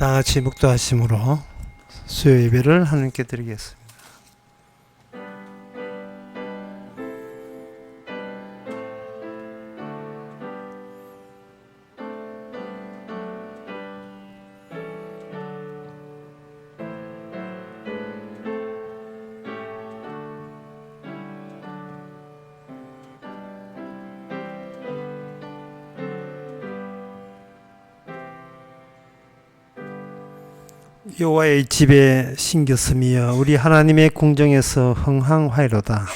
다 같이 묵도하심으로 수요 예배를 하나님께 드리겠습니다. 여호와의 집에 신겼으며 우리 하나님의 궁정에서 흥황하이로다.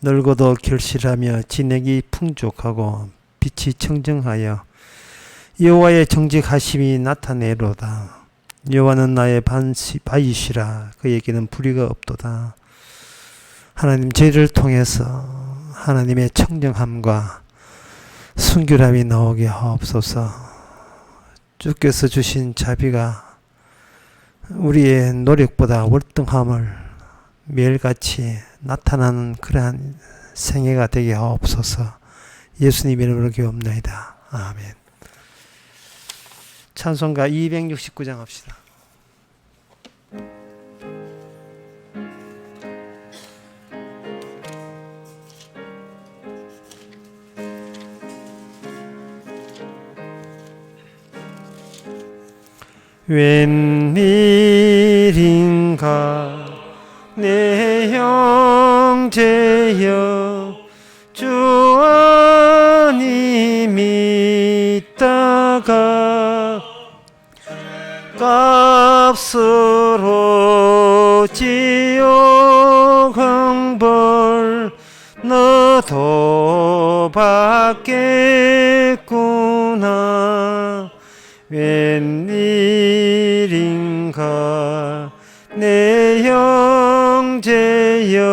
넓고도 결실하며 진액이 풍족하고 빛이 청정하여 여호와의 정직하심이 나타내로다. 여호와는 나의 바위시라. 그에게는 불의가 없도다. 하나님, 저희를 통해서 하나님의 청정함과 순결함이 나오게 하옵소서. 주께서 주신 자비가 우리의 노력보다 월등함을 매일같이 나타나는 그러한 생애가 되게 하옵소서. 예수님 이름으로 기도합나이다. 아멘. 찬송가 269장 합시다. 웬일인가 내 형제여, 주 안이 믿다가 값으로 지옥 형벌 너도 받겠구나. 웬일인가 내 형제여,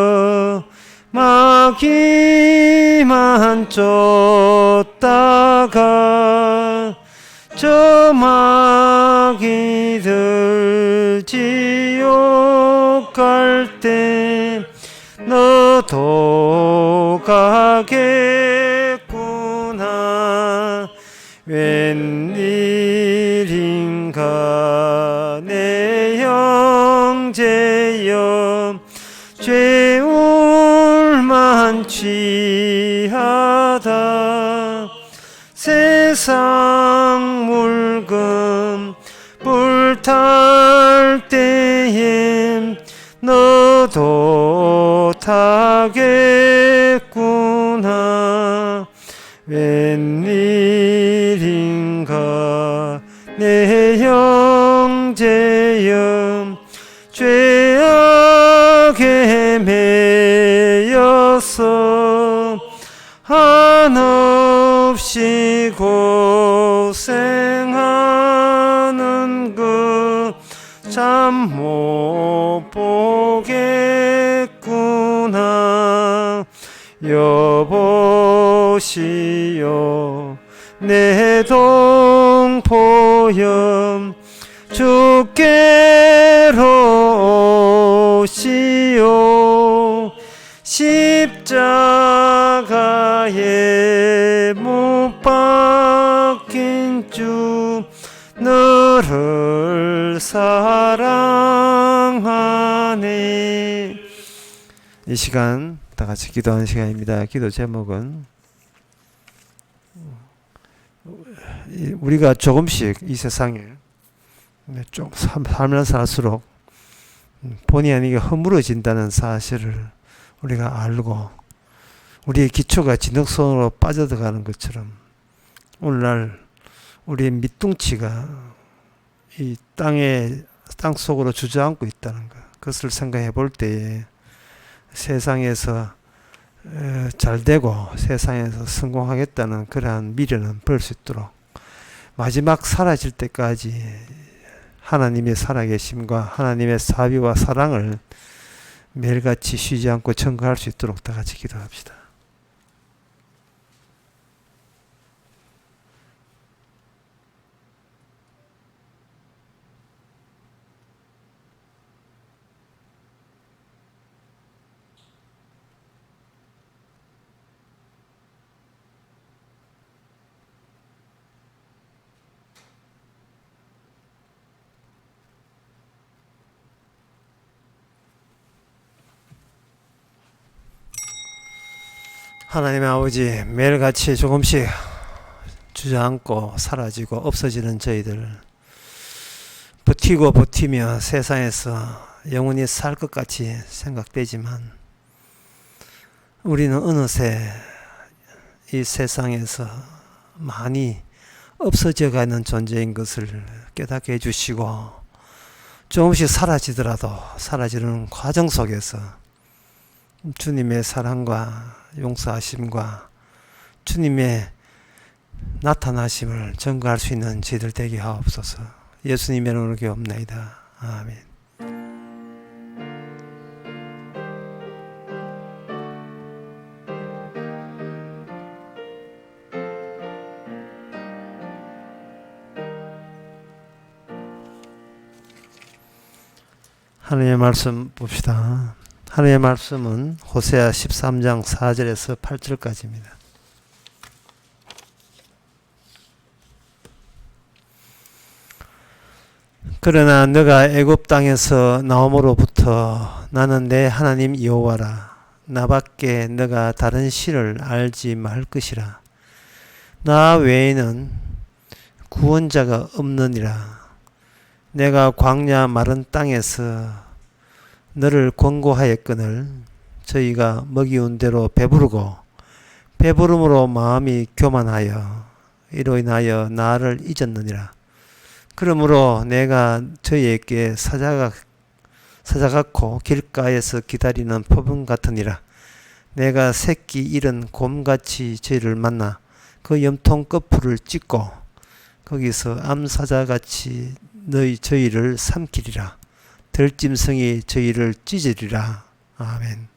마귀만 쫓다가 저 마귀들 지옥 갈 때 너도 가겠구나. 웬일인가 내 형제여, 죄울만 취하다 세상 물금 불탈 때에 너도 타겠구나. 웬일인가 내 형제여, 죄악에 매여서 한없이 고생하는 그 참 못 보겠구나. 여보시오 내 동포여, 주께로 오시오. 십자가에 못 박힌 주 너를 사랑하네. 이 시간 다 같이 기도하는 시간입니다. 기도 제목은 우리가 조금씩 이 세상에 좀 살면 살수록 본의 아니게 허물어진다는 사실을 우리가 알고 우리의 기초가 진흙손으로 빠져들어가는 것처럼 오늘날 우리의 밑둥치가 이 땅 속으로 주저앉고 있다는 것, 그것을 생각해 볼 때에 세상에서 잘되고 세상에서 성공하겠다는 그러한 미련은 버릴 수 있도록 마지막 사라질 때까지 하나님의 살아계심과 하나님의 사비와 사랑을 매일같이 쉬지 않고 증거할 수 있도록 다 같이 기도합시다. 하나님의 아버지, 매일같이 조금씩 주저앉고 사라지고 없어지는 저희들, 버티고 버티며 세상에서 영원히 살 것 같이 생각되지만 우리는 어느새 이 세상에서 많이 없어져 가는 존재인 것을 깨닫게 해주시고, 조금씩 사라지더라도 사라지는 과정 속에서 주님의 사랑과 용서하심과 주님의 나타나심을 증거할 수 있는 저희들 되게 하옵소서. 예수님의 이름으로 기도합나이다. 아멘. 하나님의 말씀 봅시다. 하나님의 말씀은 호세아 13장 4절에서 8절까지입니다. 그러나 너가 애굽 땅에서 나옴으로부터 나는 내 하나님 여호와라. 나밖에 너가 다른 신을 알지 말 것이라. 나 외에는 구원자가 없느니라. 내가 광야 마른 땅에서 너를 권고하였거늘 저희가 먹이운 대로 배부르고 배부름으로 마음이 교만하여 이로 인하여 나를 잊었느니라. 그러므로 내가 저희에게 사자같고 길가에서 기다리는 표범 같으니라. 내가 새끼 잃은 곰같이 저희를 만나 그 염통 거풀을 찢고 거기서 암사자같이 저희를 삼키리라. 들짐승이 저희를 찢으리라. 아멘.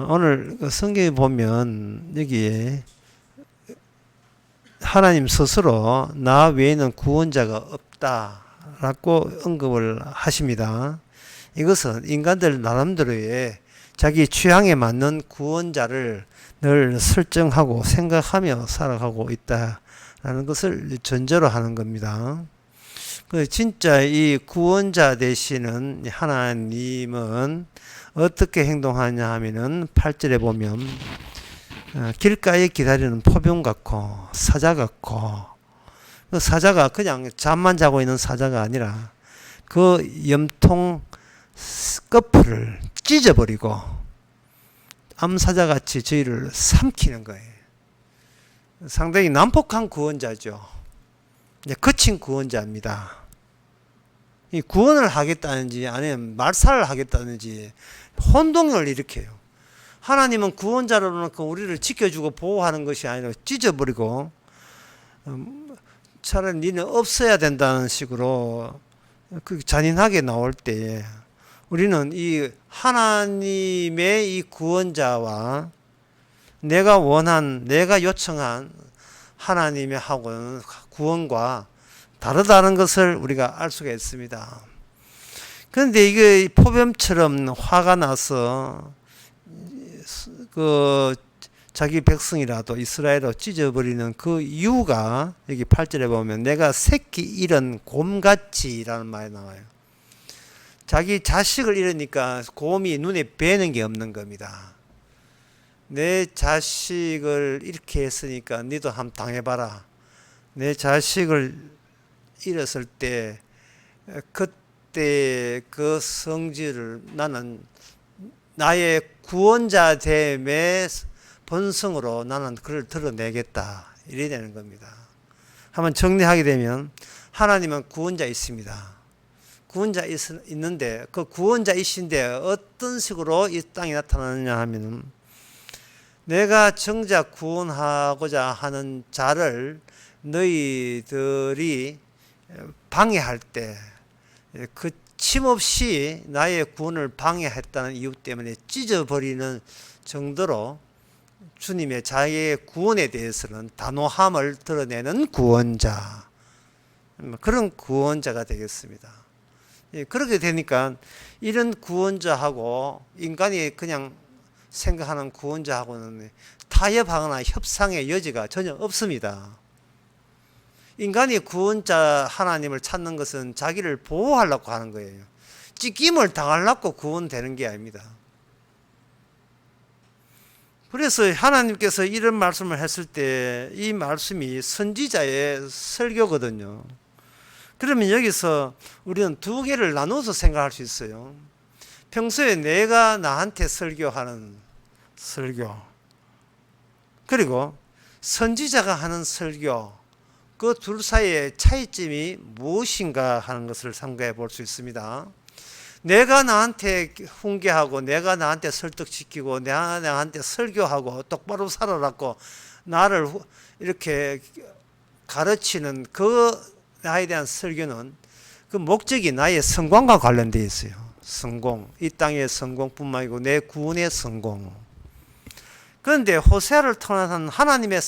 오늘 성경에 보면 여기에 하나님 스스로 나 외에는 구원자가 없다라고 언급을 하십니다. 이것은 인간들 나름대로의 자기 취향에 맞는 구원자를 늘 설정하고 생각하며 살아가고 있다라는 것을 전제로 하는 겁니다. 진짜 이 구원자 되시는 하나님은 어떻게 행동하냐 하면은 8절에 보면 길가에 기다리는 포병 같고 사자 같고, 그 사자가 그냥 잠만 자고 있는 사자가 아니라 그 염통 거풀을 찢어버리고 암사자같이 저희를 삼키는 거예요. 상당히 난폭한 구원자죠. 거친 구원자입니다. 이 구원을 하겠다는지 아니면 말살을 하겠다는지 혼동을 일으켜요. 하나님은 구원자로 놓고 우리를 지켜주고 보호하는 것이 아니라 찢어버리고 차라리 니는 없어야 된다는 식으로 잔인하게 나올 때에 우리는 이 하나님의 이 구원자와 내가 요청한 하나님의 하고는 구원과 다르다는 것을 우리가 알 수가 있습니다. 그런데 이게 포뱀처럼 화가 나서 자기 백성이라도 이스라엘로 찢어버리는 그 이유가 여기 8절에 보면 내가 새끼 잃은 곰같이라는 말이 나와요. 자기 자식을 잃으니까 곰이 눈에 뵈는 게 없는 겁니다. 내 자식을 이렇게 했으니까 니도 한번 당해봐라. 내 자식을 잃었을 때 그때 그 성질을 나는 나의 구원자 됨의 본성으로 나는 그를 드러내겠다. 이래야 되는 겁니다. 한번 정리하게 되면 하나님은 구원자 있습니다. 구원자 있는데 그 구원자이신데 어떤 식으로 이 땅에 나타나느냐 하면 내가 정작 구원하고자 하는 자를 너희들이 방해할 때 그 침없이 나의 구원을 방해했다는 이유 때문에 찢어버리는 정도로 주님의 자기의 구원에 대해서는 단호함을 드러내는 구원자, 그런 구원자가 되겠습니다. 그렇게 되니까 이런 구원자하고 인간이 그냥 생각하는 구원자하고는 타협하거나 협상의 여지가 전혀 없습니다. 인간이 구원자 하나님을 찾는 것은 자기를 보호하려고 하는 거예요. 찢김을 당하려고 구원되는 게 아닙니다. 그래서 하나님께서 이런 말씀을 했을 때 이 말씀이 선지자의 설교거든요. 그러면 여기서 우리는 두 개를 나눠서 생각할 수 있어요. 평소에 내가 나한테 설교하는 설교, 그리고 선지자가 하는 설교, 그 둘 사이의 차이점이 무엇인가 하는 것을 상고해 볼 수 있습니다. 내가 나한테 훈계하고 내가 나한테 설득시키고 내가 나한테 설교하고 똑바로 살아라고 나를 이렇게 가르치는 그 나에 대한 설교는 그 목적이 나의 성공과 관련되어 있어요. 성공, 이 땅의 성공뿐만 아니고 내 구원의 성공. 그런데 호세아를 통한 하나님의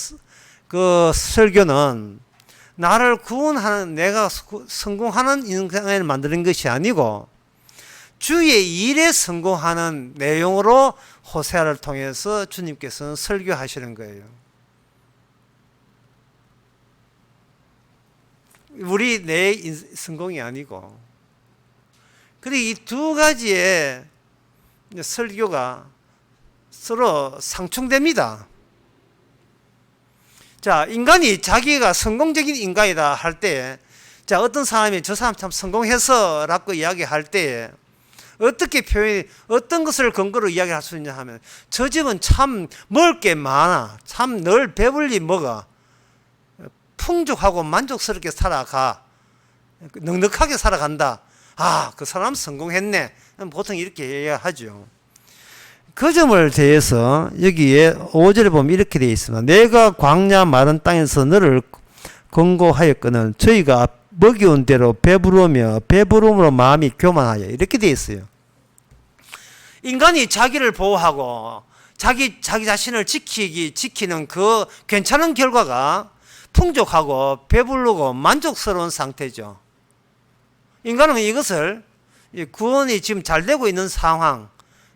그 설교는 나를 구원하는, 내가 성공하는 인생을 만드는 것이 아니고 주의 일에 성공하는 내용으로 호세아를 통해서 주님께서는 설교하시는 거예요. 우리 내 성공이 아니고. 그리고 이 두 가지의 설교가 서로 상충됩니다. 자, 인간이 자기가 성공적인 인간이다 할 때, 자, 어떤 사람이 저 사람 참 성공해서 라고 이야기할 때 어떻게 어떤 것을 근거로 이야기할 수 있냐 하면, 저 집은 참 먹을 게 많아. 참 늘 배불리 먹어. 풍족하고 만족스럽게 살아가. 넉넉하게 살아간다. 아, 그 사람 성공했네. 보통 이렇게 이야기하죠. 그 점을 대해서 여기에 5절에 보면 이렇게 되어 있습니다. 내가 광야 마른 땅에서 너를 권고하였거늘 저희가 먹이온 대로 배부르며 배부름으로 마음이 교만하여, 이렇게 되어 있어요. 인간이 자기를 보호하고 자기 자신을 지키는 그 괜찮은 결과가 풍족하고 배부르고 만족스러운 상태죠. 인간은 이것을 구원이 지금 잘 되고 있는 상황,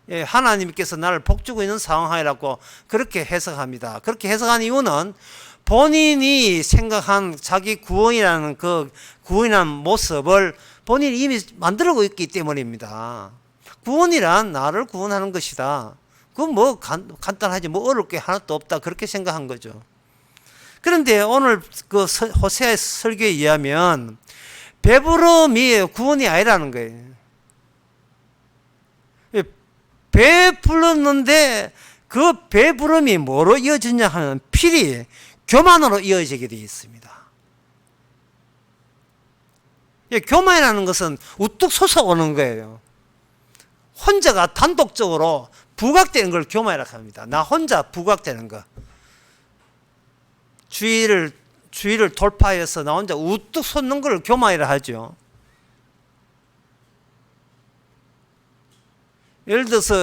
하나님께서 나를 복주고 있는 상황이라고 그렇게 해석합니다. 그렇게 해석한 이유는 본인이 생각한 자기 구원이라는 그 구원이라는 모습을 본인이 이미 만들고 있기 때문입니다. 구원이란 나를 구원하는 것이다. 그건 뭐 간단하지, 뭐 어려울 게 하나도 없다, 그렇게 생각한 거죠. 그런데 오늘 그 호세아의 설교에 의하면 배부름이 구원이 아니라는 거예요. 배불렀는데 그 배부름이 뭐로 이어지냐 하면 필히 교만으로 이어지게 되어 있습니다. 교만이라는 것은 우뚝 솟아오는 거예요. 혼자가 단독적으로 부각되는 걸 교만이라고 합니다. 나 혼자 부각되는 거. 주위를 돌파해서 나 혼자 우뚝 솟는 걸 교만이라 하죠. 예를 들어서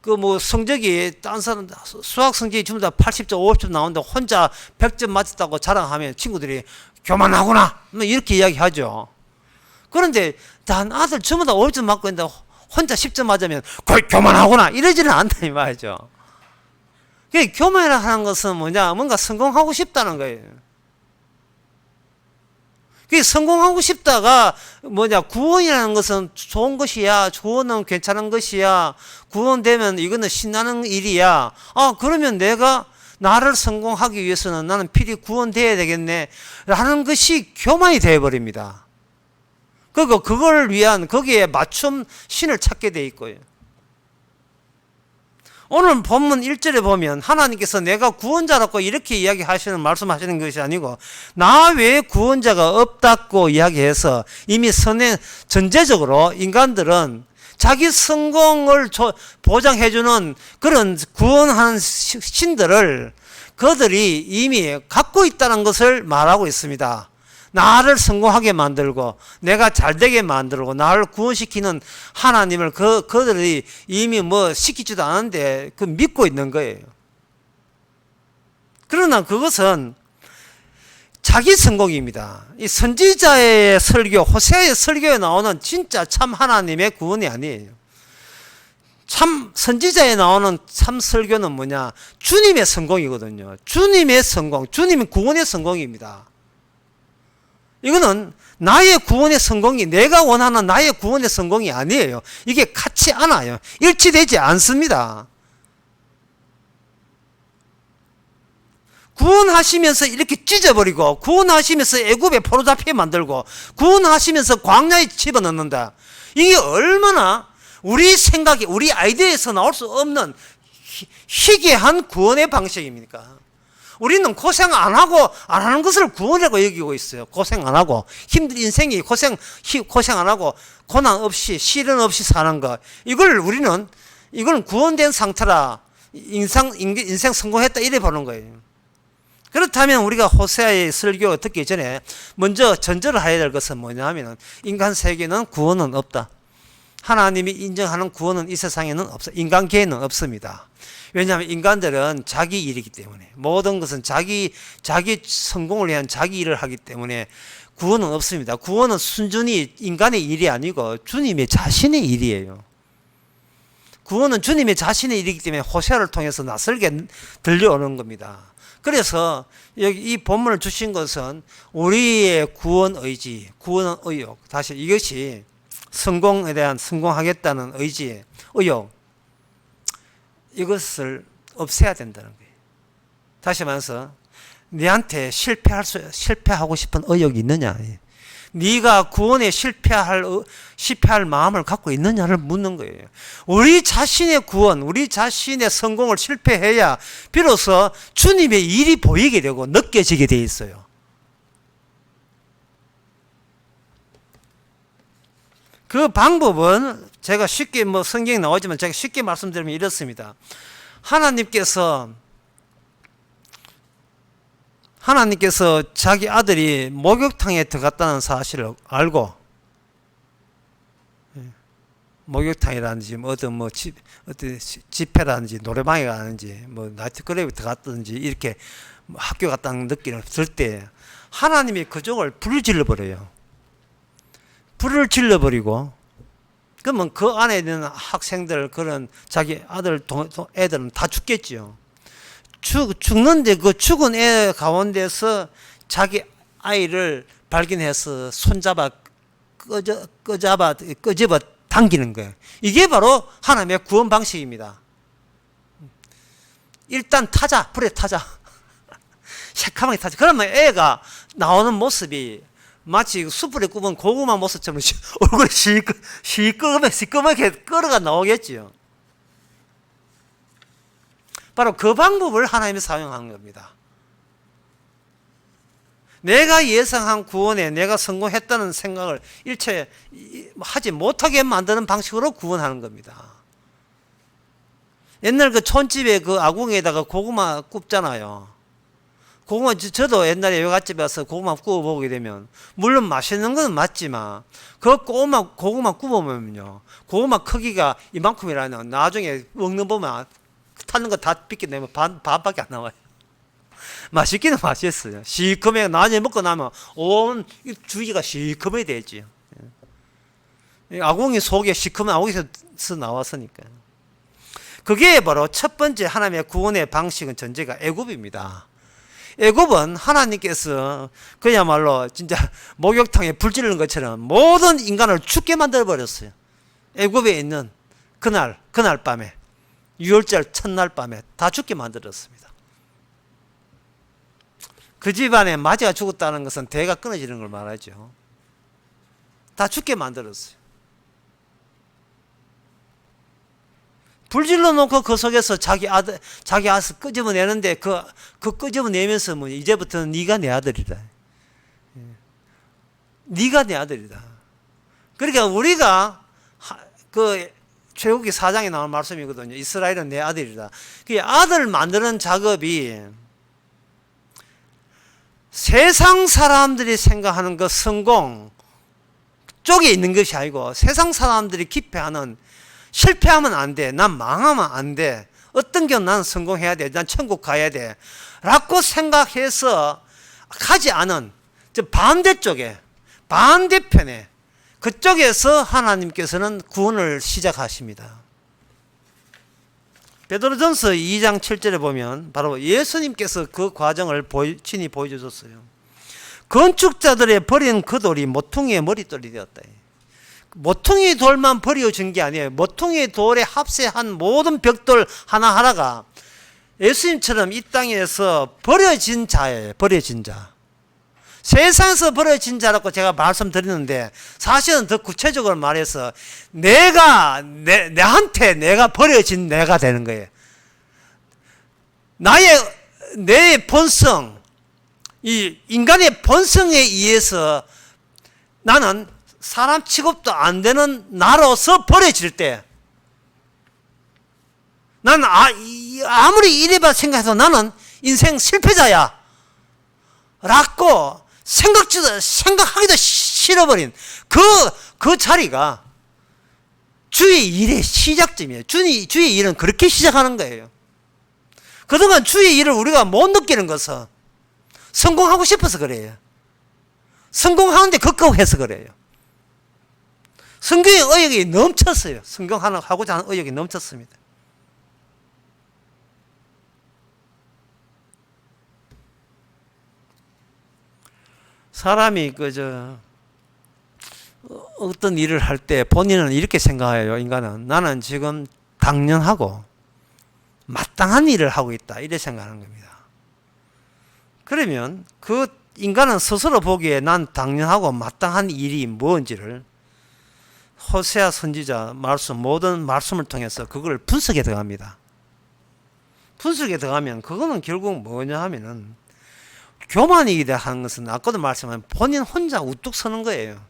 그 뭐 성적이 딴 사람 수학 성적이 전부 다 80점, 50점 나오는데 혼자 100점 맞았다고 자랑하면 친구들이 교만하구나, 뭐 이렇게 이야기하죠. 그런데 단 아들 전부 다 50점 맞고 있는데 혼자 10점 맞으면 거의 교만하구나 이러지는 않다 이 말이죠. 교만이라 하는 것은 뭐냐, 뭔가 성공하고 싶다는 거예요. 성공하고 싶다가 뭐냐, 구원이라는 것은 좋은 것이야, 구원은 괜찮은 것이야, 구원되면 이거는 신나는 일이야. 아, 그러면 내가 나를 성공하기 위해서는 나는 필히 구원돼야 되겠네 라는 것이 교만이 되어버립니다. 그리고 그걸 위한 거기에 맞춤 신을 찾게 돼 있고요. 오늘 본문 1절에 보면 하나님께서 내가 구원자라고 이렇게 말씀하시는 것이 아니고 나 외에 구원자가 없다고 이야기해서 이미 전제적으로 인간들은 자기 성공을 보장해주는 그런 구원하는 신들을 그들이 이미 갖고 있다는 것을 말하고 있습니다. 나를 성공하게 만들고 내가 잘되게 만들고 나를 구원시키는 하나님을 그들이 이미 뭐 시키지도 않은데 그 믿고 있는 거예요. 그러나 그것은 자기 성공입니다. 이 선지자의 설교, 호세아의 설교에 나오는 진짜 참 하나님의 구원이 아니에요. 참 선지자에 나오는 참 설교는 뭐냐, 주님의 성공이거든요. 주님의 성공, 주님의 구원의 성공입니다. 이거는 나의 구원의 성공이, 내가 원하는 나의 구원의 성공이 아니에요. 이게 같지 않아요. 일치되지 않습니다. 구원하시면서 이렇게 찢어버리고, 구원하시면서 애굽에 포로 잡히게 만들고, 구원하시면서 광야에 집어넣는다. 이게 얼마나 우리 생각에, 우리 아이디어에서 나올 수 없는 희귀한 구원의 방식입니까? 우리는 고생 안 하고 안 하는 것을 구원이라고 여기고 있어요. 고생 안 하고, 힘든 인생이 고생 안 하고 고난 없이 시련 없이 사는 것, 이걸 구원된 상태라 인생 성공했다 이래 보는 거예요. 그렇다면 우리가 호세아의 설교 듣기 전에 먼저 전제를 해야 될 것은 뭐냐면, 인간 세계는 구원은 없다. 하나님이 인정하는 구원은 이 세상에는 없어. 인간계에는 없습니다. 왜냐하면 인간들은 자기 일이기 때문에, 모든 것은 자기 성공을 위한 자기 일을 하기 때문에 구원은 없습니다. 구원은 순전히 인간의 일이 아니고 주님의 자신의 일이에요. 구원은 주님의 자신의 일이기 때문에 호세아를 통해서 낯설게 들려오는 겁니다. 그래서 여기 이 본문을 주신 것은 우리의 구원 의지, 구원 의욕, 다시 이것이 성공에 대한, 성공하겠다는 의지, 의욕, 이것을 없애야 된다는 거예요. 다시 말해서 네한테 실패하고 싶은 의욕이 있느냐, 네가 구원에 실패할 마음을 갖고 있느냐를 묻는 거예요. 우리 자신의 구원, 우리 자신의 성공을 실패해야 비로소 주님의 일이 보이게 되고 느껴지게 돼 있어요. 그 방법은 제가 쉽게 성경에 나오지만 제가 쉽게 말씀드리면 이렇습니다. 하나님께서 자기 아들이 목욕탕에 들어갔다는 사실을 알고, 목욕탕이라든지 어떤 집회라든지 노래방에 가는지 나이트클럽에 들어갔든지 이렇게 학교 갔다는 느낌을 들 때 하나님이 그쪽을 불을 질러버려요. 불을 질러버리고, 그러면 그 안에 있는 학생들, 그런 자기 아들 애들은 다 죽겠지요. 죽는데 그 죽은 애 가운데서 자기 아이를 발견해서 손잡아 끄집어 당기는 거예요. 이게 바로 하나님의 구원 방식입니다. 일단 타자, 불에 타자. 새카맣게 타자. 그러면 애가 나오는 모습이 마치 숯불에 굽은 고구마 모습처럼 얼굴이 시꺼멓게 끓어가 나오겠지요. 바로 그 방법을 하나님이 사용한 겁니다. 내가 예상한 구원에 내가 성공했다는 생각을 일체 하지 못하게 만드는 방식으로 구원하는 겁니다. 옛날 그 촌집에 그 아궁에다가 고구마 굽잖아요. 고구마, 저도 옛날에 외갓집에 와서 고구마 구워보게 되면, 물론 맛있는 건 맞지만, 그 고구마 구워보면요, 고구마 크기가 이만큼이라면 나중에 먹는 보면 타는 거 다 빗겨내면 반밖에 안 나와요. 맛있기는 맛있어요. 시커매고 나중에 먹고 나면 온 주위가 시커매야 되지. 아궁이 속에 시커먼 아궁이에서 나왔으니까. 그게 바로 첫 번째 하나님의 구원의 방식은 전제가 애굽입니다. 애굽은 하나님께서 그야말로 진짜 목욕탕에 불 지르는 것처럼 모든 인간을 죽게 만들어 버렸어요. 애굽에 있는 그날 밤에, 6월절 첫날 밤에 다 죽게 만들었습니다. 그 집안에 마귀가 죽었다는 것은 대가 끊어지는 걸 말하죠. 다 죽게 만들었어요. 불질러 놓고 그 속에서 자기 아들 끄집어내는데 그 끄집어내면서 이제부터는 네가 내 아들이다. 네가 내 아들이다. 그러니까 우리가 그 출애굽기 4장에 나오는 말씀이거든요. 이스라엘은 내 아들이다. 그 아들 만드는 작업이 세상 사람들이 생각하는 그 성공 쪽에 있는 것이 아니고, 세상 사람들이 기피하는 실패하면 안 돼, 난 망하면 안 돼, 어떤 경우 난 성공해야 돼, 난 천국 가야 돼 라고 생각해서 가지 않은 반대쪽에, 반대편에, 그쪽에서 하나님께서는 구원을 시작하십니다. 베드로전서 2장 7절에 보면 바로 예수님께서 그 과정을 친히 보여주셨어요. 건축자들의 버린 그 돌이 모퉁이의 머릿돌이 되었다. 모퉁이 돌만 버려진 게 아니에요. 모퉁이 돌에 합세한 모든 벽돌 하나하나가 예수님처럼 이 땅에서 버려진 자예요. 버려진 자. 세상에서 버려진 자라고 제가 말씀드리는데 사실은 더 구체적으로 말해서 내한테 내가 버려진 내가 되는 거예요. 내 본성, 이 인간의 본성에 의해서 나는 사람 취급도 안 되는 나로서 버려질 때 나는 아무리 이래봐 생각해도 나는 인생 실패자야 라고 생각하기도 싫어버린 그 자리가 주의 일의 시작점이에요. 주의 일은 그렇게 시작하는 거예요. 그동안 주의 일을 우리가 못 느끼는 것은 성공하고 싶어서 그래요. 성공하는데 급급해서 그래요. 성경의 의욕이 넘쳤어요. 성공하고자 하는 의욕이 넘쳤습니다. 사람이 어떤 일을 할 때 본인은 이렇게 생각해요. 인간은 나는 지금 당연하고 마땅한 일을 하고 있다 이렇게 생각하는 겁니다. 그러면 그 인간은 스스로 보기에 난 당연하고 마땅한 일이 뭔지를 호세아 선지자 모든 말씀을 통해서 그걸 분석해 들어갑니다. 분석해 들어가면 그거는 결국 뭐냐 하면은 교만이기도 하는 것은 아까도 말씀한 본인 혼자 우뚝 서는 거예요.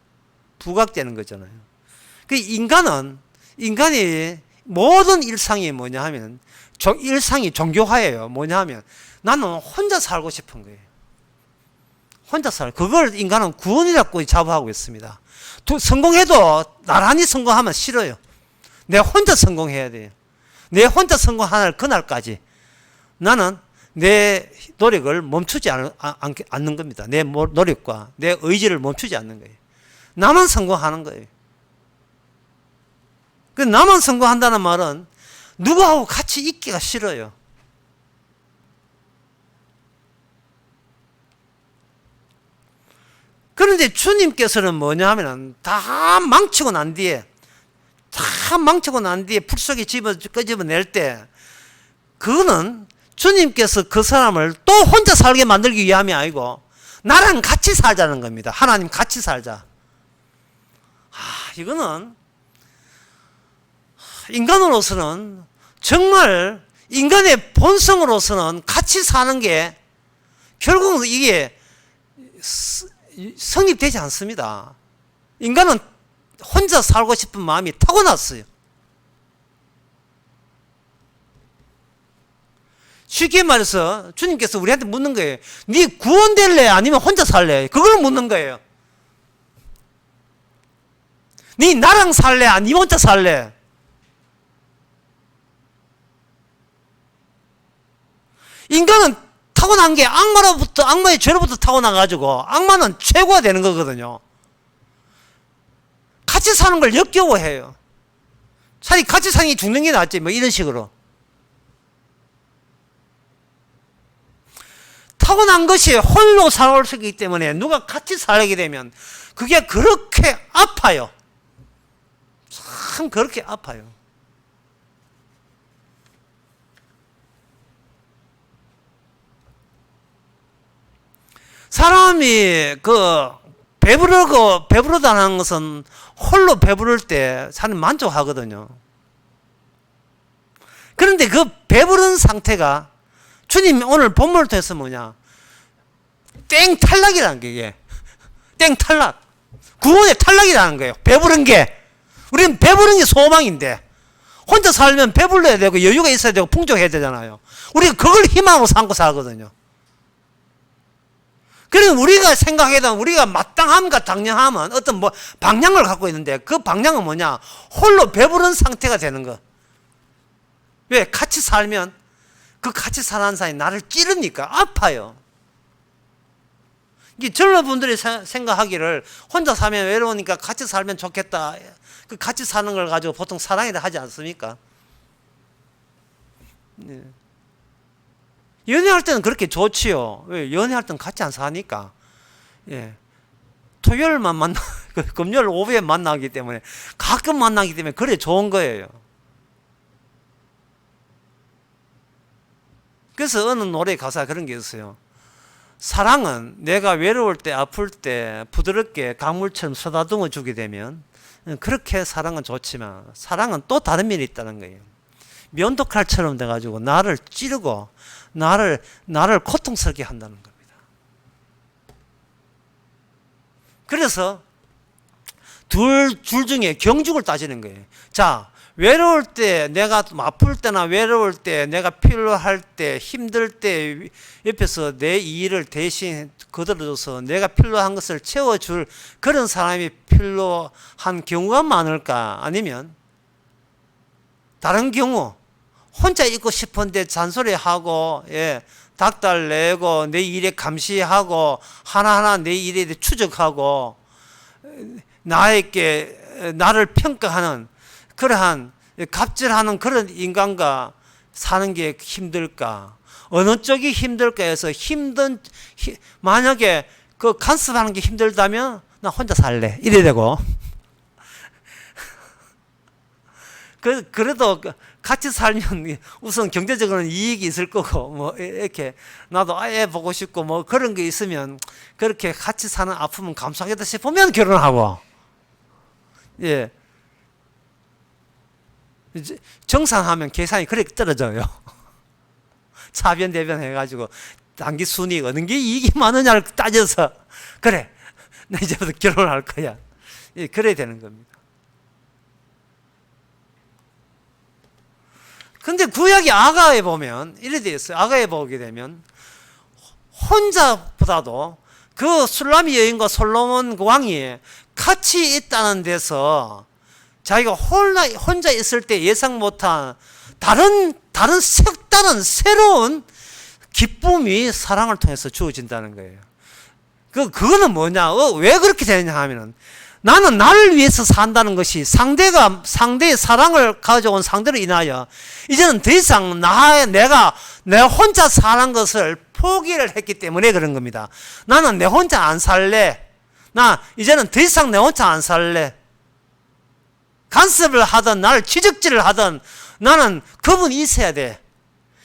부각되는 거잖아요. 그 인간이 모든 일상이 뭐냐 하면 일상이 종교화예요. 뭐냐 하면 나는 혼자 살고 싶은 거예요. 그걸 인간은 구원이라고 자부하고 있습니다. 성공해도 나란히 성공하면 싫어요. 내 혼자 성공해야 돼요. 내 혼자 성공하는 그날까지 나는 내 노력을 멈추지 않는 겁니다. 내 노력과 내 의지를 멈추지 않는 거예요. 나만 성공하는 거예요. 그 나만 성공한다는 말은 누구하고 같이 있기가 싫어요. 그런데 주님께서는 뭐냐 하면은 다 망치고 난 뒤에 풀 속에 끄집어낼 때 그거는 주님께서 그 사람을 또 혼자 살게 만들기 위함이 아니고 나랑 같이 살자는 겁니다. 하나님 같이 살자. 이거는 인간으로서는 정말 인간의 본성으로서는 같이 사는 게 결국은 이게 성립되지 않습니다. 인간은 혼자 살고 싶은 마음이 타고났어요. 쉽게 말해서 주님께서 우리한테 묻는 거예요. 네 구원될래 아니면 혼자 살래? 그걸 묻는 거예요. 네 나랑 살래 아니면 혼자 살래? 인간은 타고난 게 악마의 죄로부터 타고나가지고 악마는 최고가 되는 거거든요. 같이 사는 걸 역겨워해요. 차라리 같이 사는 게 죽는 게 낫지 뭐 이런 식으로. 타고난 것이 홀로 살기 때문에 누가 같이 살게 되면 그게 그렇게 아파요. 참 그렇게 아파요. 사람이 배부르다는 것은 홀로 배부를 때 사람 만족하거든요. 그런데 그 배부른 상태가 주님 오늘 본문을 통해서 뭐냐? 땡탈락이라는 게 이게. 땡탈락. 구원의 탈락이라는 거예요. 배부른 게. 우리는 배부른 게 소망인데 혼자 살면 배불러야 되고 여유가 있어야 되고 풍족해야 되잖아요. 우리가 그걸 희망으로 삼고 살거든요. 그리고 우리가 생각하던 우리가 마땅함과 당연함은 어떤 뭐 방향을 갖고 있는데 그 방향은 뭐냐? 홀로 배부른 상태가 되는 거. 왜? 같이 살면 그 같이 사는 사람이 나를 찌르니까 아파요. 이게 젊은 분들이 생각하기를 혼자 살면 외로우니까 같이 살면 좋겠다. 그 같이 사는 걸 가지고 보통 사랑이라 하지 않습니까? 네. 연애할 때는 그렇게 좋지요. 왜? 연애할 때는 같이 안 사니까. 예. 토요일만 금요일 오후에 만나기 때문에 가끔 만나기 때문에 그래 좋은 거예요. 그래서 어느 노래 가사 그런 게 있어요. 사랑은 내가 외로울 때 아플 때 부드럽게 강물처럼 쏟아듬어 주게 되면 그렇게 사랑은 좋지만 사랑은 또 다른 면이 있다는 거예요. 면도칼처럼 돼가지고 나를 찌르고 나를 고통스럽게 한다는 겁니다. 그래서 둘 중에 경중을 따지는 거예요. 자, 외로울 때, 내가 아플 때나 외로울 때, 내가 필요할 때, 힘들 때 옆에서 내 일을 대신 거들어줘서 내가 필요한 것을 채워줄 그런 사람이 필요한 경우가 많을까? 아니면 다른 경우 혼자 있고 싶은데 잔소리하고 닥달내고 내 일에 감시하고 하나하나 내 일에 대해 추적하고 나를 평가하는 그러한 갑질하는 그런 인간과 사는 게 힘들까? 어느 쪽이 힘들까 해서 만약에 그 간섭하는 게 힘들다면 나 혼자 살래. 이래 되고. 그래도 같이 살면 우선 경제적으로는 이익이 있을 거고, 뭐, 이렇게, 나도 아예 보고 싶고, 뭐, 그런 게 있으면, 그렇게 같이 사는 아픔은 감수하겠다 싶으면 결혼하고, 예. 정상하면 계산이 그렇게 떨어져요. 차변, 대변 해가지고, 단기 순이익 어느 게 이익이 많으냐를 따져서, 그래, 나 이제부터 결혼할 거야. 예, 그래야 되는 겁니다. 근데 구약의 아가에 보면 이래 되어 있어요. 아가에 보게 되면 혼자보다도 그 술라미 여인과 솔로몬 왕이 같이 있다는 데서 자기가 혼자 있을 때 예상 못한 다른 색다른 새로운 기쁨이 사랑을 통해서 주어진다는 거예요. 그거는 뭐냐? 왜 그렇게 되느냐 하면은 나는 나를 위해서 산다는 것이 상대의 사랑을 가져온 상대로 인하여 이제는 더 이상 내가 혼자 사는 것을 포기를 했기 때문에 그런 겁니다. 나는 내 혼자 안 살래. 이제는 더 이상 내 혼자 안 살래. 간섭을 하든 나를 취직질을 하든 나는 그분이 있어야 돼.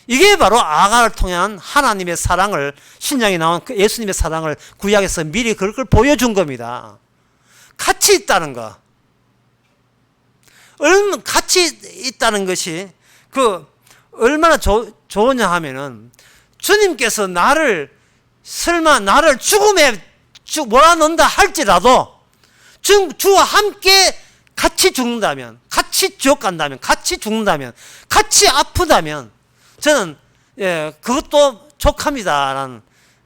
이게 바로 아가를 통한 하나님의 사랑을, 신약에 나온 예수님의 사랑을 구약에서 미리 그걸 보여준 겁니다. 같이 있다는 거. 같이 있다는 것이 얼마나 좋으냐 하면은 주님께서 설마 나를 죽음에 몰아넣는다 할지라도 주와 함께 같이 죽는다면, 같이 지옥 간다면, 같이 죽는다면, 같이 아프다면 저는 그것도 족합니다라는,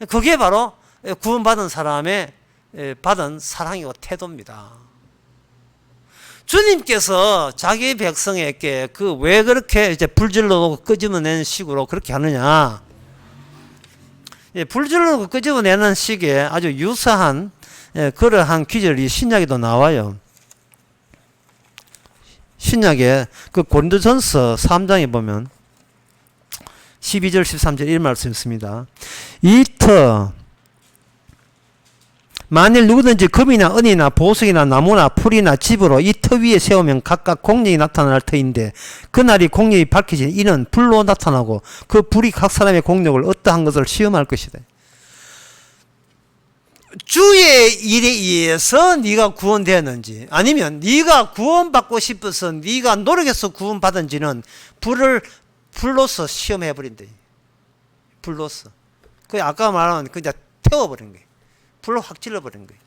그게 바로 구원받은 사람의 받은 사랑이고 태도입니다. 주님께서 자기 백성에게 왜 그렇게 이제 불질러 끄집어내는 식으로 그렇게 하느냐? 불질러 끄집어내는 식에 아주 유사한 그러한 기절이 신약에도 나와요. 신약에 고린도전서 3장에 보면 12절 13절 이 말씀 있습니다. 만일 누구든지 금이나 은이나 보석이나 나무나 풀이나 집으로 이 터 위에 세우면 각각 공력이 나타날 터인데 그날이 공력이 밝혀진 이는 불로 나타나고 그 불이 각 사람의 공력을 어떠한 것을 시험할 것이다. 주의 일에 의해서 네가 구원되었는지 아니면 네가 구원받고 싶어서 네가 노력해서 구원받은지는 불로서 시험해버린다. 불로서. 아까 말한 그냥 태워버린 거예요. 불로 확 질러버린 거예요.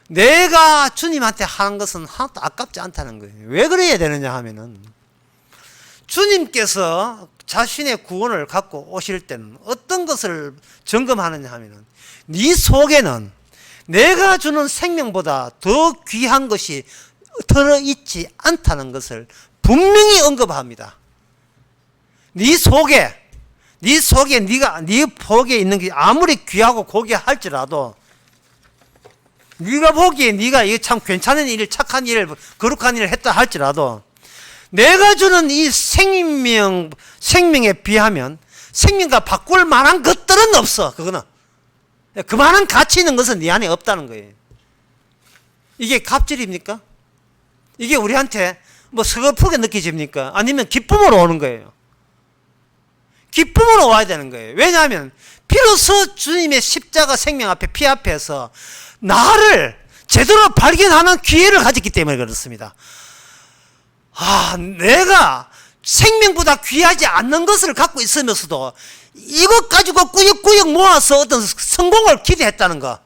내가 주님한테 하는 것은 하나도 아깝지 않다는 거예요. 왜 그래야 되느냐 하면은 주님께서 자신의 구원을 갖고 오실 때는 어떤 것을 점검하느냐 하면은 네 속에는 내가 주는 생명보다 더 귀한 것이 들어있지 않다는 것을 분명히 언급합니다. 네 속에 네 속에 있는 게 아무리 귀하고 고귀할지라도 네가 보기에 네가 이거 참 괜찮은 일, 착한 일, 거룩한 일을 했다 할지라도 내가 주는 이 생명에 비하면 생명과 바꿀 만한 것들은 없어. 그거는 그만한 가치 있는 것은 네 안에 없다는 거예요. 이게 갑질입니까? 이게 우리한테 뭐 서글프게 느껴집니까? 아니면 기쁨으로 오는 거예요. 기쁨으로 와야 되는 거예요. 왜냐하면 비로소 주님의 십자가 생명 앞에 피 앞에서 나를 제대로 발견하는 기회를 가졌기 때문에 그렇습니다. 내가 생명보다 귀하지 않는 것을 갖고 있으면서도 이것 가지고 꾸역꾸역 모아서 어떤 성공을 기대했다는 거.